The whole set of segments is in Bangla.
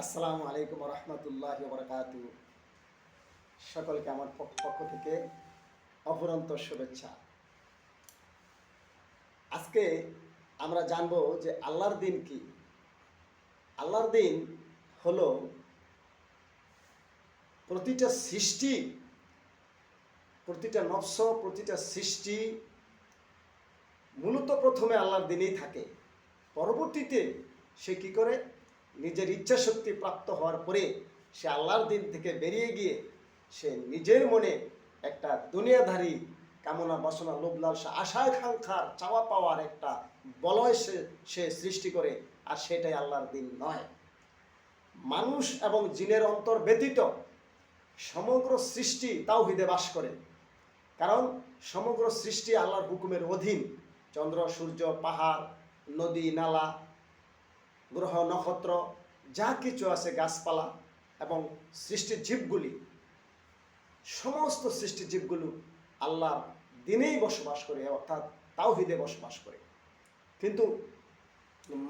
আসসালামু আলাইকুম রহমতুল্লাহ বরকাতু। সকলকে আমার পক্ষ থেকে অপরন্তর শুভেচ্ছা। আজকে আমরা জানবো যে আল্লাহর দিন কি। আল্লাহর দিন হলো প্রতিটা সৃষ্টি, প্রতিটা নফস, প্রতিটা সৃষ্টি মূলত প্রথমে আল্লাহর দিনেই থাকে। পরবর্তীতে সে কি করে, নিজের ইচ্ছা শক্তি প্রাপ্ত হওয়ার পরে সে আল্লাহর দিন থেকে বেরিয়ে গিয়ে সে নিজের মনে একটা দুনিয়াধারী কামনা বাসনা লোভ লালসা আশা আকাঙ্ক্ষার চাওয়া পাওয়ার একটা বলয় সে সৃষ্টি করে, আর সেটাই আল্লাহর দিন নয়। মানুষ এবং জিনের অন্তর ব্যতীত সমগ্র সৃষ্টি তাওহীদে বাস করে, কারণ সমগ্র সৃষ্টি আল্লাহর হুকুমের অধীন। চন্দ্র, সূর্য, পাহাড়, নদী, নালা, গ্রহ, নক্ষত্র, যা কিছু আছে, গাছপালা এবং সৃষ্টির জীবগুলি, সমস্ত সৃষ্টির জীবগুলো আল্লাহর দিনেই বসবাস করে, অর্থাৎ তাওহীদে বসবাস করে। কিন্তু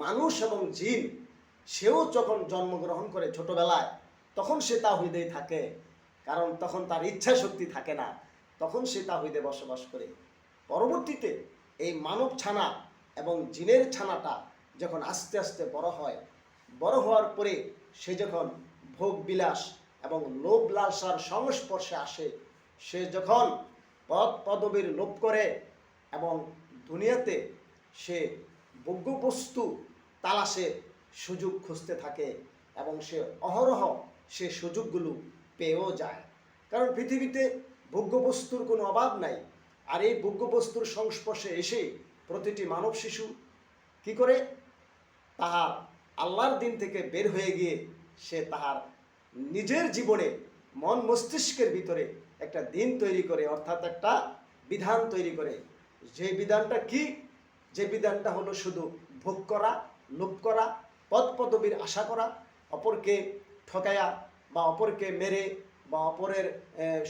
মানুষ এবং জিন, সেও যখন জন্মগ্রহণ করে ছোটবেলায়, তখন সে তাওহীদেই থাকে, কারণ তখন তার ইচ্ছা শক্তি থাকে না, তখন সে তাওহীদে বসবাস করে। পরবর্তীতে এই মানব ছানা এবং জিনের ছানাটা যখন আস্তে আস্তে বড় হয়, বড় হওয়ার পরে সে যখন ভোগ বিলাস এবং লোভ লালসার সংস্পর্শে আসে, সে যখন পদ পদবীর লোভ করে এবং দুনিয়াতে সে ভোগ্য বস্তু তালাশে সুযোগ খুঁজতে থাকে, এবং সে অহরহ সে সুযোগগুলো পেয়েও যায়। কারণ পৃথিবীতে ভোগ্য বস্তুর কোনো অভাব নাই। আর এই ভোগ্য বস্তুর সংস্পর্শে এসে প্রতিটি মানব শিশু কি করে, তাহার আল্লাহর দিন থেকে বের হয়ে গিয়ে সে তাহার নিজের জীবনে মন মস্তিষ্কের ভিতরে একটা দিন তৈরি করে, অর্থাৎ একটা বিধান তৈরি করে। যে বিধানটা কি? যে বিধানটা হলো শুধু ভোগ করা, লোভ করা, পদ পদবীর আশা করা, অপরকে ঠকায়া বা অপরকে মেরে বা অপরের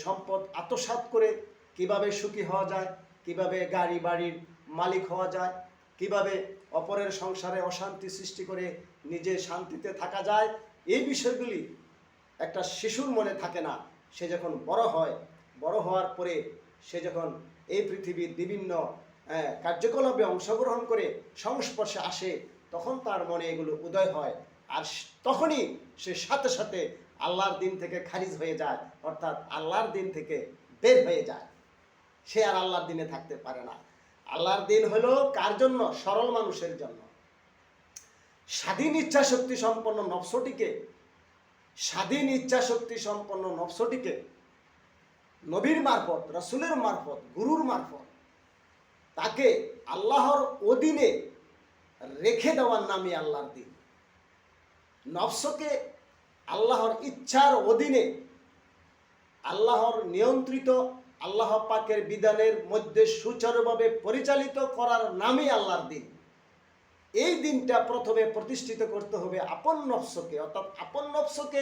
সম্পদ আত্মসাৎ করে কিভাবে সুখী হওয়া যায়, কিভাবে গাড়ি বাড়ির মালিক হওয়া যায়, কিভাবে অপরের সংসারে অশান্তি সৃষ্টি করে নিজে শান্তিতে থাকা যায়, এই বিষয়গুলি একটা শিশুর মনে থাকে না। সে যখন বড় হয়, বড় হওয়ার পরে সে যখন এই পৃথিবীর বিভিন্ন কার্যকলাপে অংশগ্রহণ করে সংস্পর্শে আসে, তখন তার মনে এগুলো উদয় হয়, আর তখনই সে সাথে সাথে আল্লাহর দিন থেকে খারিজ হয়ে যায়, অর্থাৎ আল্লাহর দিন থেকে বের হয়ে যায়। সে আর আল্লাহর দিনে থাকতে পারে না। আল্লাহর দিন হলো কার জন্য? সরল মানুষের জন্য। স্বাধীন ইচ্ছা শক্তি সম্পন্ন নফসটিকে, স্বাধীন ইচ্ছা শক্তি সম্পন্ন নফসটিকে নবীর মারফত, রাসূলের মারফত, গুরুর মারফত তাকে আল্লাহর অধীনে রেখে দেওয়ার নামই আল্লাহর দিন। নফসকে আল্লাহর ইচ্ছার অধীনে, আল্লাহর নিয়ন্ত্রিত, আল্লাহ পাকের বিধানের মধ্যে সুচারুভাবে পরিচালিত করার নামই আল্লাহর দিন। এই দিনটা প্রথমে প্রতিষ্ঠিত করতে হবে আপন নফসকে, অর্থাৎ আপন নফসকে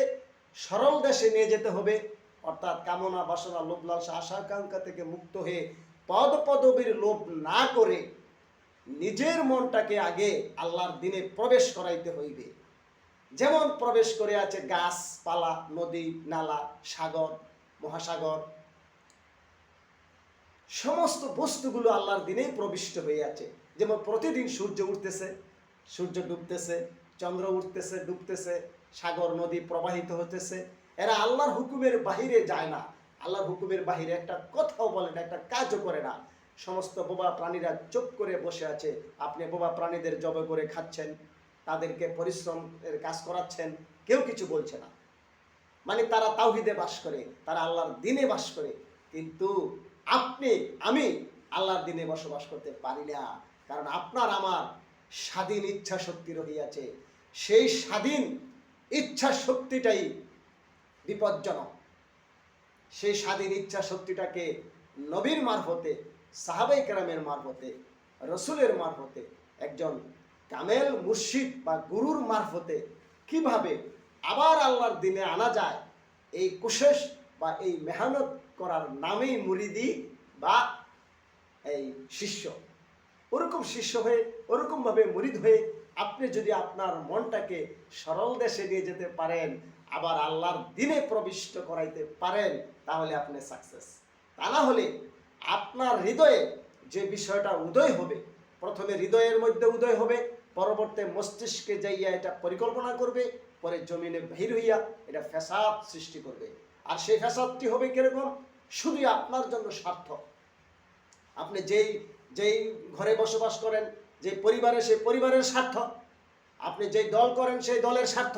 সরল দেশে নিয়ে যেতে হবে, অর্থাৎ কামনা বাসনা লোভ লালসা আশা আকাঙ্ক্ষা থেকে মুক্ত হয়ে পদ পদবীর লোভ না করে নিজের মনটাকে আগে আল্লাহর দিনে প্রবেশ করাইতে হইবে। যেমন প্রবেশ করে আছে গাছপালা, নদী, নালা, সাগর, মহাসাগর, সমস্ত বস্তুগুলো আল্লাহর দিনেই প্রবিষ্ট হয়ে আছে। যেমন প্রতিদিন সূর্য উঠতেছে, সূর্য ডুবতেছে, চন্দ্র উঠতেছে ডুবতেছে, সাগর নদী প্রবাহিত হতেছে, এরা আল্লাহর হুকুমের বাহিরে যায় না। আল্লাহর হুকুমের বাহিরে একটা কথাও বলে না, একটা কাজও করে না। সমস্ত বোবা প্রাণীরা চুপ করে বসে আছে। আপনি বোবা প্রাণীদের জবে করে খাচ্ছেন, তাদেরকে পরিশ্রমের কাজ করাচ্ছেন, কেউ কিছু বলছে না। মানে তারা তাওহীদে বাস করে, তারা আল্লাহর দিনে বাস করে। কিন্তু আপনি আমি আল্লাহর দিনে বসবাস করতে পারি না, কারণ আপনার আমার স্বাধীন ইচ্ছা শক্তি রহিয়াছে। সেই স্বাধীন ইচ্ছা শক্তিটাই বিপজ্জনক। সেই স্বাধীন ইচ্ছা শক্তিটাকে নবীর মারফতে, সাহাবায়ে কেরামের মারফতে, রসুলের মারফতে, একজন কামেল মুর্শিদ বা গুরুর মারফতে কিভাবে আবার আল্লাহর দিনে আনা যায়, এই কোশেশ বা এই মেহনত করার নামেই মুরিদি বা এই শিষ্য। ওরকম শিষ্য হয়ে, ওরকমভাবে মুরিদ হয়ে আপনি যদি আপনার মনটাকে সরল দেশে নিয়ে যেতে পারেন, আবার আল্লাহর দিনে প্রবিষ্ট করাইতে পারেন, তাহলে আপনি সাকসেস। তা না হলে আপনার হৃদয়ে যে বিষয়টা উদয় হবে, প্রথমে হৃদয়ের মধ্যে উদয় হবে, পরবর্তী মস্তিষ্কে যাইয়া এটা পরিকল্পনা করবে, পরে জমিনে বাহির হইয়া এটা ফ্যাসাদ সৃষ্টি করবে। আর সেই ফ্যাসাদটি হবে কিরকম? শুধুই আপনার জন্য স্বার্থ। আপনি যেই যেই ঘরে বসবাস করেন, যে পরিবারে, সেই পরিবারের স্বার্থ। আপনি যেই দল করেন, সেই দলের স্বার্থ।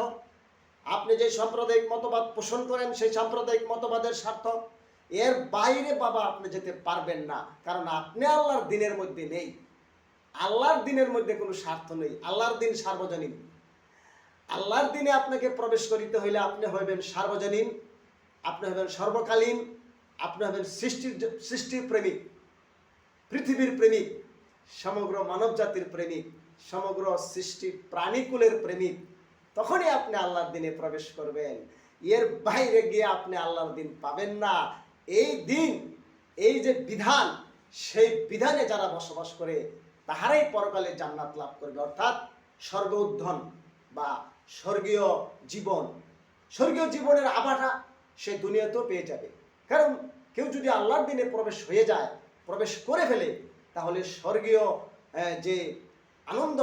আপনি যে সাম্প্রদায়িক মতবাদ পোষণ করেন, সেই সাম্প্রদায়িক মতবাদের স্বার্থ। এর বাইরে বাবা আপনি যেতে পারবেন না, কারণ আপনি আল্লাহর দিনের মধ্যে নেই। আল্লাহর দিনের মধ্যে কোনো স্বার্থ নেই। আল্লাহর দিন সার্বজনীন। আল্লাহর দিনে আপনাকে প্রবেশ করিতে হইলে আপনি হইবেন সার্বজনীন, আপনি হইবেন সর্বকালীন, আপনি হইবেন সৃষ্টির প্রেমিক, পৃথিবীর প্রেমিক, সমগ্র মানব জাতির প্রেমিক, সমগ্র সৃষ্টি প্রাণীকুলের প্রেমিক। তখনই আপনি আল্লাহর দিনে প্রবেশ করবেন। এর বাইরে গিয়ে আপনি আল্লাহর দিন পাবেন না। এই দিন, এই যে বিধান, সেই বিধানে যারা বসবাস করে তাহারাই পরকালে জান্নাত লাভ করবে, অর্থাৎ স্বর্গ উত্থান বা স্বর্গীয় জীবন। স্বর্গীয় জীবনের আভাটা সে দুনিয়াতেও পেয়ে যাবে। কারণ কেউ যদি আল্লাহর দিনে প্রবেশ হয়ে যায়, প্রবেশ করে ফেলে, তাহলে স্বর্গীয় যে আনন্দ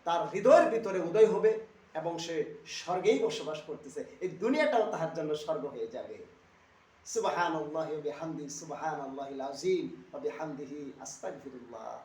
তার হৃদয়ের ভিতরে উদয় হবে এবং সে স্বর্গেই বসবাস করতেছে। এই দুনিয়াটাও তাহার জন্য স্বর্গ হয়ে যাবে। সুবহানাল্লাহি ওয়া বিহামদিহি, সুবহানাল্লাহিল আযীম ওয়া বিহামদিহি, আস্তাগফিরুল্লাহ।